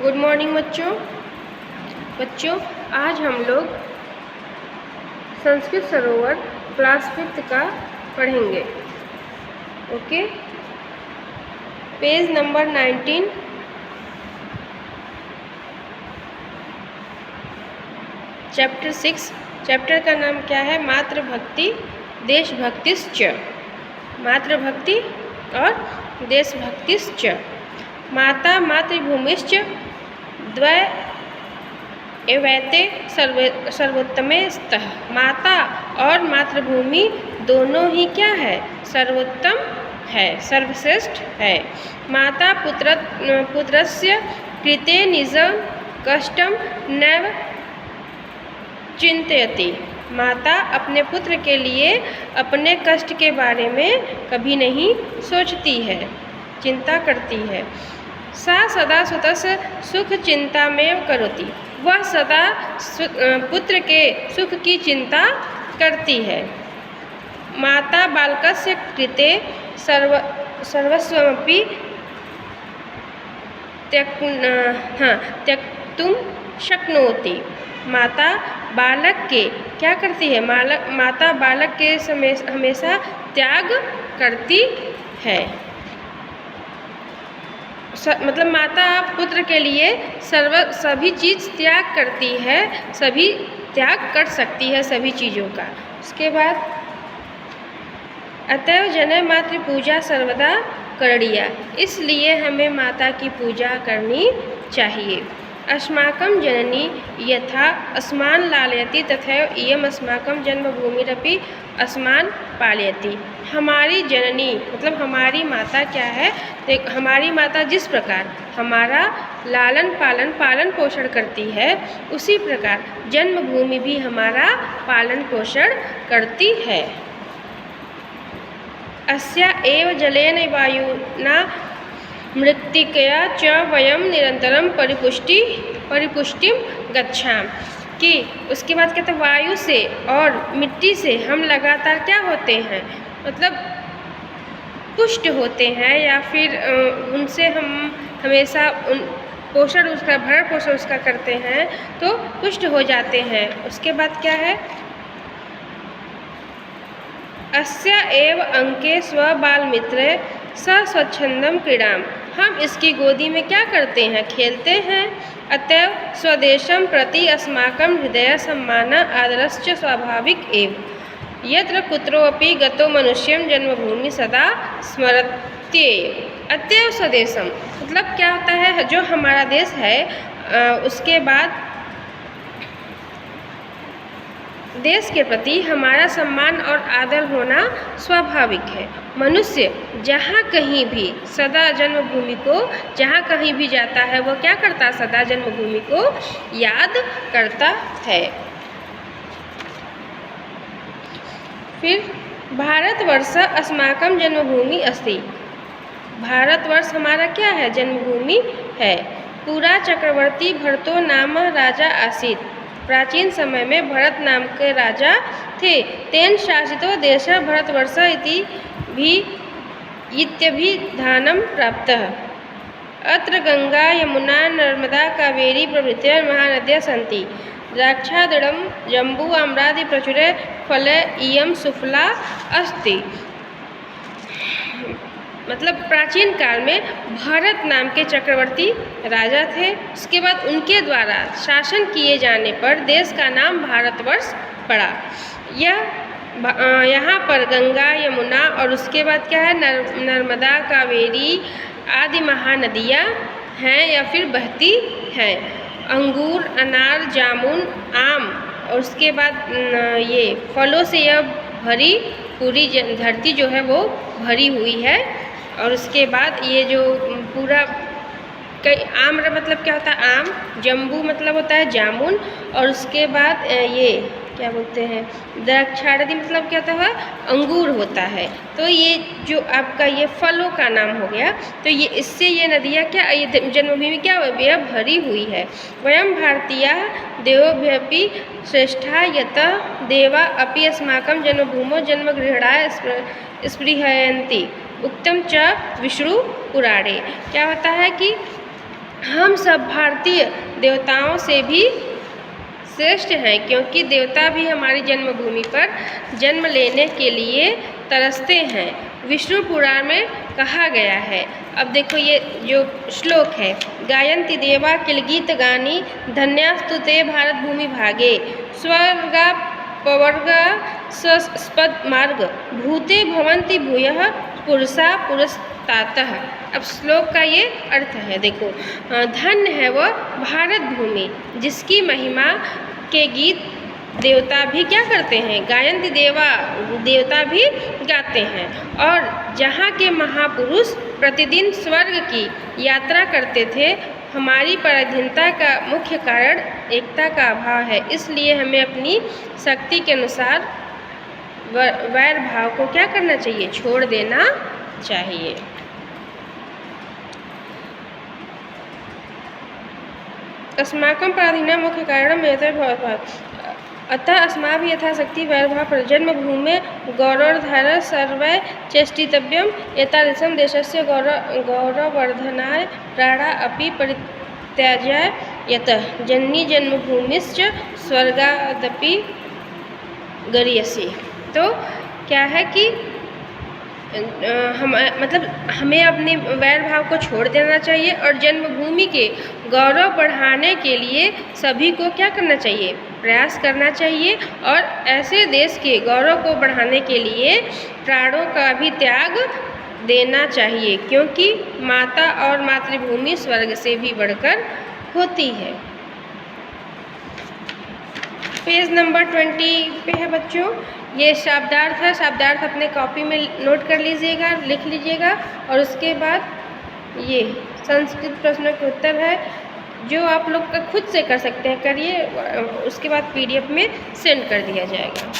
Good morning बच्चों आज हम लोग संस्कृत सरोवर क्लास 5th का पढ़ेंगे। Okay, page number 19। Chapter 6। Chapter का नाम क्या है? मातृभक्ति देशभक्तिश्च। मातृभक्ति और देशभक्तिश्च। माता मातृभूमिश्च द्वय एवैते सर्वोत्तमे स्तः। माता और मातृभूमि दोनों ही क्या है? सर्वोत्तम है, सर्वश्रेष्ठ है। माता पुत्रस्य कृते निजं कष्टं नैव चिंतयति। माता अपने पुत्र के लिए अपने कष्ट के बारे में कभी नहीं सोचती है, चिंता करती है। सा सदा सुतस्य सुख चिंता में करोति। वह सदा पुत्र के सुख की चिंता करती है। माता बालकस्य कृते सर्वस्वमपि त्यक्तुं शक्नोति। माता बालक के क्या करती है? माता बालक के हमेशा त्याग करती है। मतलब माता पुत्र के लिए सभी चीज़ त्याग करती है, सभी त्याग कर सकती है सभी चीज़ों का। उसके बाद अतएव जनै मातृ पूजा सर्वदा करणीया। इसलिए हमें माता की पूजा करनी चाहिए। अस्माकं जननी यथा अस्मान् लालयति तथैव इयम् अस्माकं जन्मभूमिरपि अस्मान् पालयति। हमारी जननी मतलब हमारी माता क्या है? हमारी माता जिस प्रकार हमारा पालन पोषण करती है, उसी प्रकार जन्मभूमि भी हमारा पालन पोषण करती है। अस्या एव जलेन वायुना मृत्तिकया च वयं निरंतरं परिपुष्टिं गच्छाम। कि उसके बाद कहते हैं वायु से और मिट्टी से हम लगातार क्या होते हैं? मतलब पुष्ट होते हैं, या फिर उनसे हम हमेशा पोषण उसका भरण पोषण उसका करते हैं तो पुष्ट हो जाते हैं। उसके बाद क्या है? अस्या एव अंके स्वबालमित्रे स्वच्छंदं क्रीडाम। हम इसकी गोदी में क्या करते हैं? खेलते हैं। अतएव स्वदेशं प्रति अस्माकं हृदय सम्मान आदरश्च स्वाभाविक एव। यत्र कुत्रोऽपि गतो मनुष्यं जन्मभूमि सदा स्मरत्येव। अतएव स्वदेशम मतलब क्या होता है? जो हमारा देश है, उसके बाद देश के प्रति हमारा सम्मान और आदर होना स्वाभाविक है। मनुष्य जहाँ कहीं भी सदा जन्मभूमि को जहाँ कहीं भी जाता है, वो क्या करता है? सदा जन्मभूमि को याद करता है। फिर भारतवर्ष अस्माकं जन्मभूमि अस्ति। भारतवर्ष हमारा क्या है? जन्मभूमि है। पुरा चक्रवर्ती भरतो नाम राजा आसीत्। प्राचीन समय में भरत नाम के राजा थे। तेन शासितो देश भरतवर्ष इत्यभिधानं प्राप्तः। अत्र गंगा यमुना नर्मदा कावेरी प्रभृतयः महानद्यः सन्ति। द्राक्षादृढं जम्बू आम्रादि प्रचुरे फले इयं सुफला अस्ति। मतलब प्राचीन काल में भरत नाम के चक्रवर्ती राजा थे। उसके बाद उनके द्वारा शासन किए जाने पर देश का नाम भारतवर्ष पड़ा। यहाँ पर गंगा यमुना और उसके बाद क्या है? नर्मदा कावेरी आदि महानदियाँ हैं या फिर बहती हैं। अंगूर अनार जामुन आम और उसके बाद ये फलों से यह भरी पूरी धरती जो है वो भरी हुई है। और उसके बाद ये जो पूरा आम मतलब क्या होता है? आम। जम्बू मतलब होता है जामुन। और उसके बाद ये क्या बोलते हैं? द्राक्षादि मतलब क्या होता है? अंगूर होता है। तो ये जो आपका ये फलों का नाम हो गया। तो ये इससे ये नदियाँ क्या, ये जन्मभूमि क्या यह भरी हुई है। वयं भारतीयाः देवोभ्यपि श्रेष्ठा यतः देवा अपि अस्माकं जन्मभूमौ जन्मग्रहणाय स्पृहयन्ति। उक्तम च विष्णु पुराणे। क्या होता है कि हम सब भारतीय देवताओं से भी श्रेष्ठ हैं, क्योंकि देवता भी हमारी जन्मभूमि पर जन्म लेने के लिए तरसते हैं, विष्णु पुराण में कहा गया है। अब देखो ये जो श्लोक है, गायन्ति देवा किल गीत गानी धन्यास्तु ते भारत भूमि भागे स्वर्गा पवर्गा सस्पद मार्ग भूते भवन्ति भूयः पुरुषा पुरस्तातः। अब श्लोक का ये अर्थ है, देखो धन्य है वह भारत भूमि जिसकी महिमा के गीत देवता भी क्या करते हैं, गायन्ति देवा देवता भी गाते हैं, और जहाँ के महापुरुष प्रतिदिन स्वर्ग की यात्रा करते थे। हमारी पराधीनता का मुख्य कारण एकता का अभाव है, इसलिए हमें अपनी शक्ति के अनुसार वैर भाव को क्या करना चाहिए, छोड़ देना चाहिए। अस्माकं पराधीना मुख्य कारणं वैरभाव अतः अस्माभिः यथाशक्ति वैरभाव जन्मभूमे गौरवधारणाय सर्वैः चेष्टितव्यम्। एतादृशं देशस्य गौरववर्धनाय प्राणा अपि परित्याज्य यतः जननी जन्मभूमिश्च स्वर्गादपि गरीयसी। तो क्या है कि हमें अपने वैर भाव को छोड़ देना चाहिए और जन्मभूमि के गौरव बढ़ाने के लिए सभी को क्या करना चाहिए, प्रयास करना चाहिए, और ऐसे देश के गौरव को बढ़ाने के लिए प्राणों का भी त्याग देना चाहिए, क्योंकि माता और मातृभूमि स्वर्ग से भी बढ़कर होती है। पेज नंबर 20 पे है बच्चों, ये शब्दार्थ है। शब्दार्थ अपने कॉपी में नोट कर लीजिएगा, लिख लीजिएगा, और उसके बाद ये संस्कृत प्रश्नों के उत्तर है जो आप लोग का खुद से कर सकते हैं, करिए, उसके बाद PDF में सेंड कर दिया जाएगा।